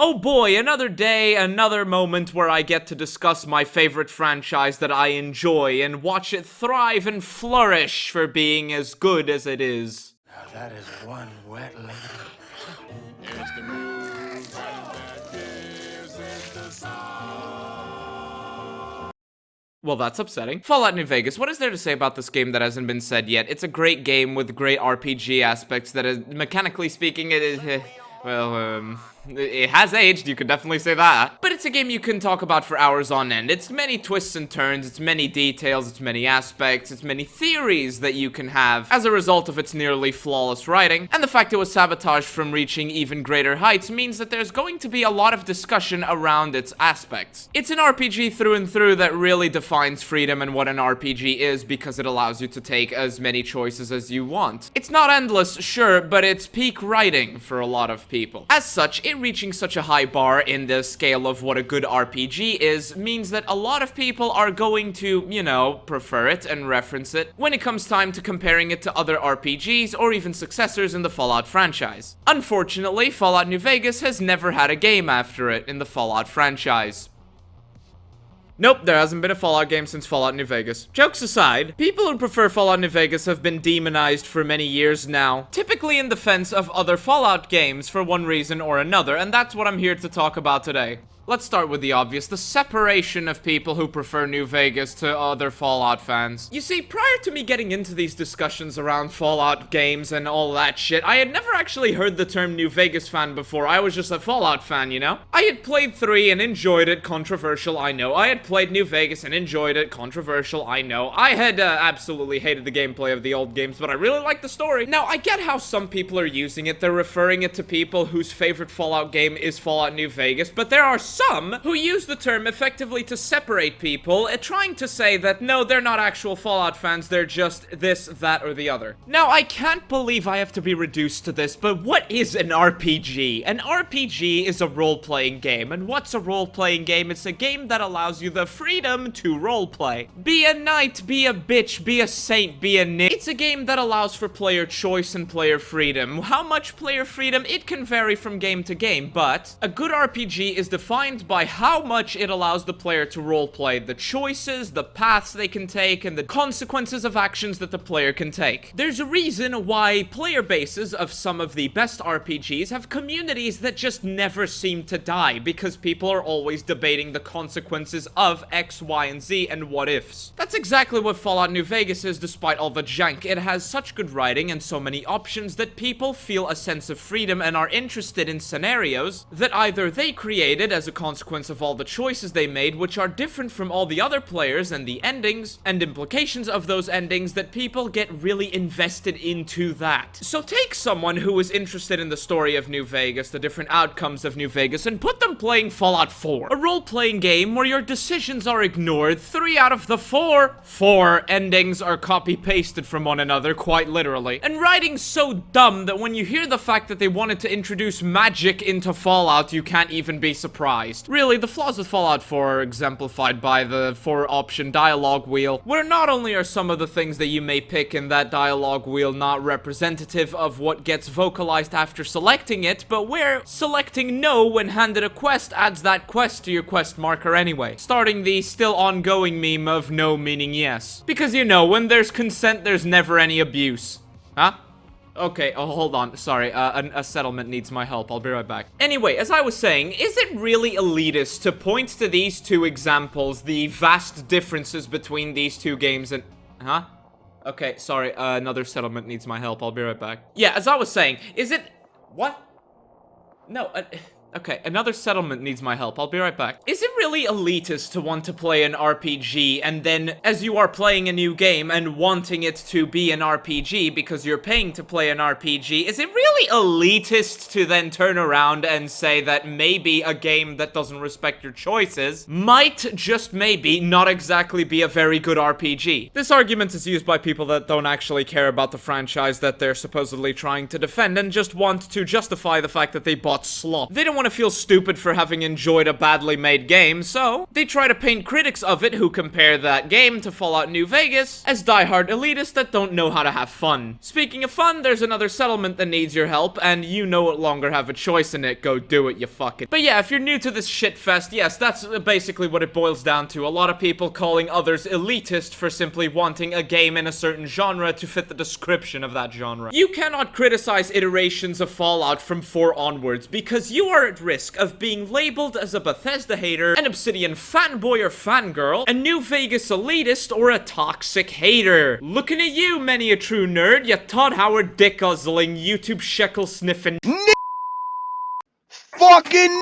Oh boy, another day, another moment where I get to discuss my favorite franchise that I enjoy and watch it thrive and flourish for being as good as it is. Now that is one wet lady. It's the moonlight that gives it the sound. Well, that's upsetting. Fallout New Vegas, what is there to say about this game that hasn't been said yet? It's a great game with great RPG aspects that is, mechanically speaking, it is, it has aged, you could definitely say that. But it's a game you can talk about for hours on end. It's many twists and turns, it's many details, it's many aspects, it's many theories that you can have as a result of its nearly flawless writing. And the fact it was sabotaged from reaching even greater heights means that there's going to be a lot of discussion around its aspects. It's an RPG through and through that really defines freedom and what an RPG is because it allows you to take as many choices as you want. It's not endless, sure, but it's peak writing for a lot of people. As such, it reaching such a high bar in the scale of what a good RPG is means that a lot of people are going to, you know, prefer it and reference it when it comes time to comparing it to other RPGs or even successors in the Fallout franchise. Unfortunately, Fallout New Vegas has never had a game after it in the Fallout franchise. Nope, there hasn't been a Fallout game since Fallout New Vegas. Jokes aside, people who prefer Fallout New Vegas have been demonized for many years now, typically in defense of other Fallout games for one reason or another, and that's what I'm here to talk about today. Let's start with the obvious, the separation of people who prefer New Vegas to other Fallout fans. You see, prior to me getting into these discussions around Fallout games and all that shit, I had never actually heard the term New Vegas fan before. I was just a Fallout fan, you know? I had played 3 and enjoyed it, controversial, I know. I had played New Vegas and enjoyed it, controversial, I know. I had absolutely hated the gameplay of the old games, but I really liked the story. Now, I get how some people are using it. They're referring it to people whose favorite Fallout game is Fallout New Vegas, but there are some who use the term effectively to separate people, trying to say that no, they're not actual Fallout fans, they're just this, that, or the other. Now, I can't believe I have to be reduced to this, but what is an RPG? An RPG is a role-playing game, and what's a role-playing game? It's a game that allows you the freedom to roleplay. Be a knight, be a bitch, be a saint, be a ninja. It's a game that allows for player choice and player freedom. How much player freedom? It can vary from game to game, but a good RPG is defined by how much it allows the player to roleplay, the choices, the paths they can take, and the consequences of actions that the player can take. There's a reason why player bases of some of the best RPGs have communities that just never seem to die, because people are always debating the consequences of X, Y, and Z and what ifs. That's exactly what Fallout New Vegas is, despite all the jank. It has such good writing and so many options that people feel a sense of freedom and are interested in scenarios that either they created as a consequence of all the choices they made, which are different from all the other players, and the endings and implications of those endings that people get really invested into that. So take someone who is interested in the story of New Vegas, the different outcomes of New Vegas, and put them playing Fallout 4, a role-playing game where your decisions are ignored. 3 out of the 4 endings are copy-pasted from one another, quite literally. And writing's so dumb that when you hear the fact that they wanted to introduce magic into Fallout, you can't even be surprised. Really, the flaws of Fallout 4 are exemplified by the 4-option dialogue wheel, where not only are some of the things that you may pick in that dialogue wheel not representative of what gets vocalized after selecting it, but where selecting no when handed a quest adds that quest to your quest marker anyway, starting the still ongoing meme of no meaning yes. Because you know, when there's consent, there's never any abuse. Huh? Okay, oh, hold on, sorry, a settlement needs my help, I'll be right back. Anyway, as I was saying, is it really elitist to point to these two examples, the vast differences between these two games and... Huh? Okay, sorry, another settlement needs my help, I'll be right back. Yeah, as I was saying, is it... What? No, okay, another settlement needs my help. I'll be right back. Is it really elitist to want to play an RPG and then, as you are playing a new game and wanting it to be an RPG because you're paying to play an RPG, is it really elitist to then turn around and say that maybe a game that doesn't respect your choices might, just maybe, not exactly be a very good RPG? This argument is used by people that don't actually care about the franchise that they're supposedly trying to defend and just want to justify the fact that they bought slop. They don't want want to feel stupid for having enjoyed a badly made game, so they try to paint critics of it who compare that game to Fallout New Vegas as diehard elitists that don't know how to have fun. Speaking of fun, there's another settlement that needs your help, and you no longer have a choice in it. Go do it, you fucking. But yeah, if you're new to this shitfest, yes, that's basically what it boils down to. A lot of people calling others elitist for simply wanting a game in a certain genre to fit the description of that genre. You cannot criticize iterations of Fallout from 4 onwards because you are at risk of being labeled as a Bethesda hater, an Obsidian fanboy or fangirl, a New Vegas elitist, or a toxic hater. Looking at you, many a true nerd, you Todd Howard dick-guzzling, YouTube shekel-sniffing fucking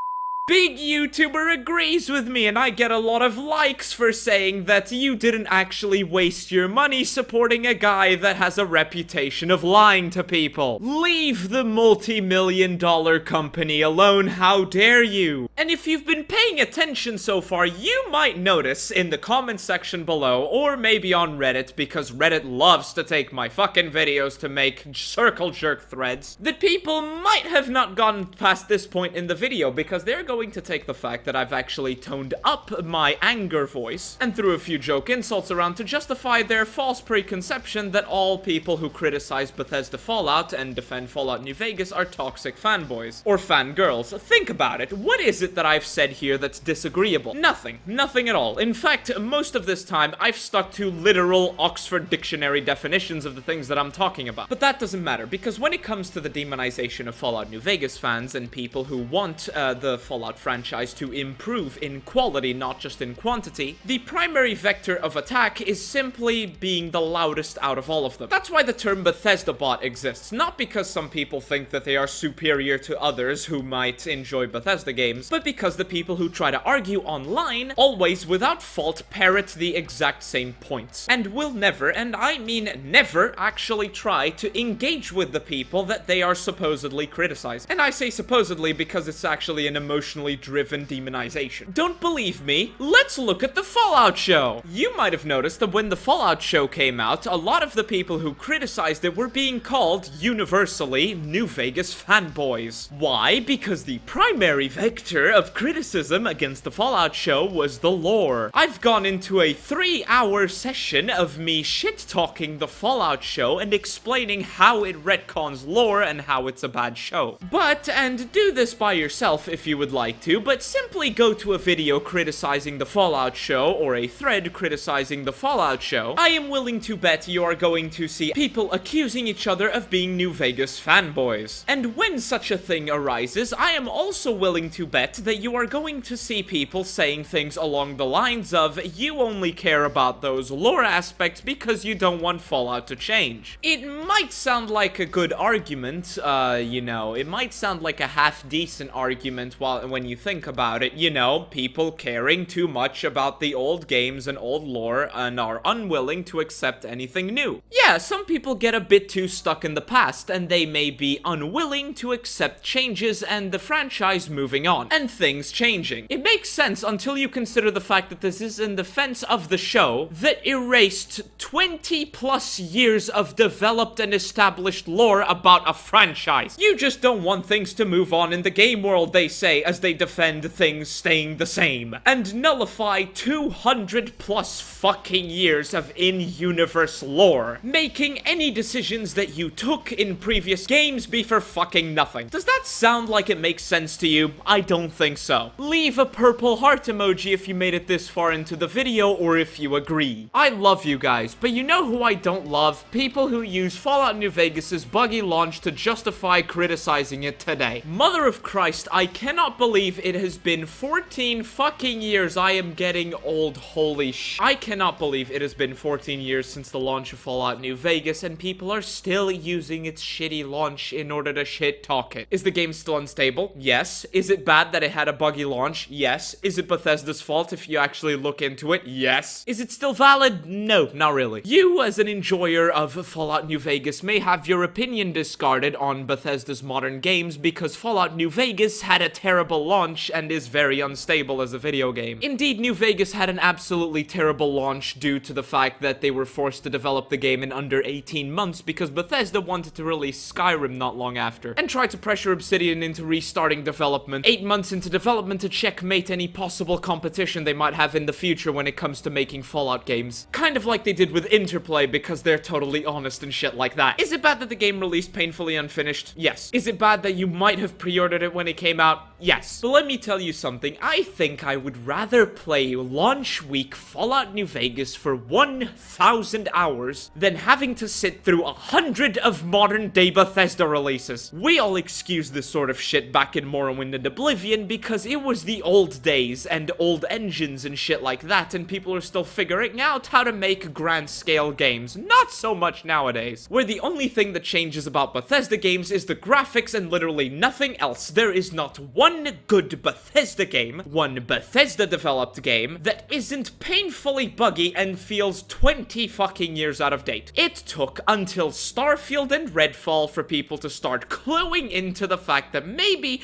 big YouTuber agrees with me, and I get a lot of likes for saying that you didn't actually waste your money supporting a guy that has a reputation of lying to people. Leave the multi-million-dollar company alone, how dare you? And if you've been paying attention so far, you might notice in the comment section below, or maybe on Reddit, because Reddit loves to take my fucking videos to make circle jerk threads, that people might have not gotten past this point in the video because they're going to take the fact that I've actually toned up my anger voice and threw a few joke insults around to justify their false preconception that all people who criticize Bethesda Fallout and defend Fallout New Vegas are toxic fanboys or fangirls. Think about it. What is it that I've said here that's disagreeable? Nothing. Nothing at all. In fact, most of this time, I've stuck to literal Oxford Dictionary definitions of the things that I'm talking about. But that doesn't matter, because when it comes to the demonization of Fallout New Vegas fans and people who want the Fallout franchise to improve in quality, not just in quantity, the primary vector of attack is simply being the loudest out of all of them. That's why the term Bethesda bot exists, not because some people think that they are superior to others who might enjoy Bethesda games, but because the people who try to argue online always, without fault, parrot the exact same points, and will never, and I mean never, actually try to engage with the people that they are supposedly criticizing. And I say supposedly because it's actually an emotionally driven demonization. Don't believe me? Let's look at the Fallout show! You might have noticed that when the Fallout show came out, a lot of the people who criticized it were being called, universally, New Vegas fanboys. Why? Because the primary vector of criticism against the Fallout show was the lore. I've gone into a 3-hour session of me shit-talking the Fallout show and explaining how it retcons lore and how it's a bad show. But, and do this by yourself if you would like to, but simply go to a video criticizing the Fallout show or a thread criticizing the Fallout show, I am willing to bet you are going to see people accusing each other of being New Vegas fanboys. And when such a thing arises, I am also willing to bet that you are going to see people saying things along the lines of, you only care about those lore aspects because you don't want Fallout to change. It might sound like a good argument, you know, it might sound like a half-decent argument when you think about it, you know, people caring too much about the old games and old lore and are unwilling to accept anything new. Yeah, some people get a bit too stuck in the past and they may be unwilling to accept changes and the franchise moving on, and things changing. It makes sense until you consider the fact that this is in defense of the show that erased 20 plus years of developed and established lore about a franchise. You just don't want things to move on in the game world, they say, as they defend things staying the same, and nullify 200 plus fucking years of in-universe lore, making any decisions that you took in previous games be for fucking nothing. Does that sound like it makes sense to you? I don't think so. Leave a purple heart emoji if you made it this far into the video, or if you agree. I love you guys, but you know who I don't love? People who use Fallout New Vegas' buggy launch to justify criticizing it today. Mother of Christ, I cannot believe it has been 14 fucking years. I am getting old, holy sh... I cannot believe it has been 14 years since the launch of Fallout New Vegas, and people are still using its shitty launch in order to shit-talk it. Is the game still unstable? Yes. Is it bad that it had a buggy launch? Yes. Is it Bethesda's fault if you actually look into it? Yes. Is it still valid? No, not really. You, as an enjoyer of Fallout New Vegas, may have your opinion discarded on Bethesda's modern games because Fallout New Vegas had a terrible terrible launch and is very unstable as a video game. Indeed, New Vegas had an absolutely terrible launch due to the fact that they were forced to develop the game in under 18 months because Bethesda wanted to release Skyrim not long after, and tried to pressure Obsidian into restarting development 8 months into development to checkmate any possible competition they might have in the future when it comes to making Fallout games. Kind of like they did with Interplay because they're totally honest and shit like that. Is it bad that the game released painfully unfinished? Yes. Is it bad that you might have pre-ordered it when it came out? Yes. But let me tell you something, I think I would rather play launch week Fallout New Vegas for 1,000 hours than having to sit through 100 of modern-day Bethesda releases. We all excuse this sort of shit back in Morrowind and Oblivion because it was the old days and old engines and shit like that, and people are still figuring out how to make grand-scale games. Not so much nowadays, where the only thing that changes about Bethesda games is the graphics and literally nothing else. There is not one good Bethesda game, one Bethesda-developed game, that isn't painfully buggy and feels 20 fucking years out of date. It took until Starfield and Redfall for people to start cluing into the fact that maybe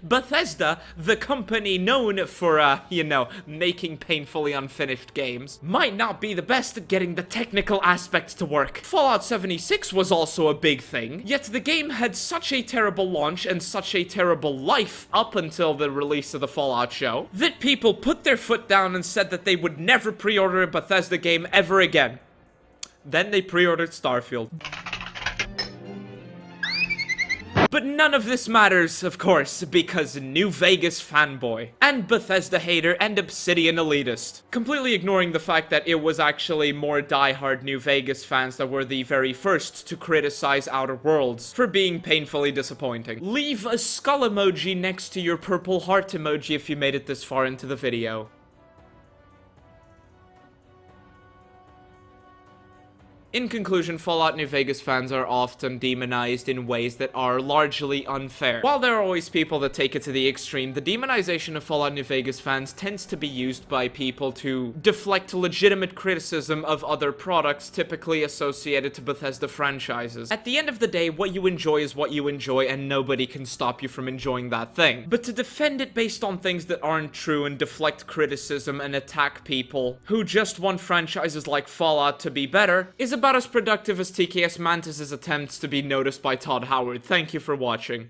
Bethesda, the company known for, making painfully unfinished games, might not be the best at getting the technical aspects to work. Fallout 76 was also a big thing, yet the game had such a terrible launch and such a terrible life up until the release of the Fallout show that people put their foot down and said that they would never pre-order a Bethesda game ever again. Then they pre-ordered Starfield. But none of this matters, of course, because New Vegas fanboy, and Bethesda hater, and Obsidian elitist, completely ignoring the fact that it was actually more diehard New Vegas fans that were the very first to criticize Outer Worlds for being painfully disappointing. Leave a skull emoji next to your purple heart emoji if you made it this far into the video. In conclusion, Fallout New Vegas fans are often demonized in ways that are largely unfair. While there are always people that take it to the extreme, the demonization of Fallout New Vegas fans tends to be used by people to deflect legitimate criticism of other products typically associated to Bethesda franchises. At the end of the day, what you enjoy is what you enjoy, and nobody can stop you from enjoying that thing. But to defend it based on things that aren't true and deflect criticism and attack people who just want franchises like Fallout to be better is about as productive as TKS Mantis's attempts to be noticed by Todd Howard. Thank you for watching.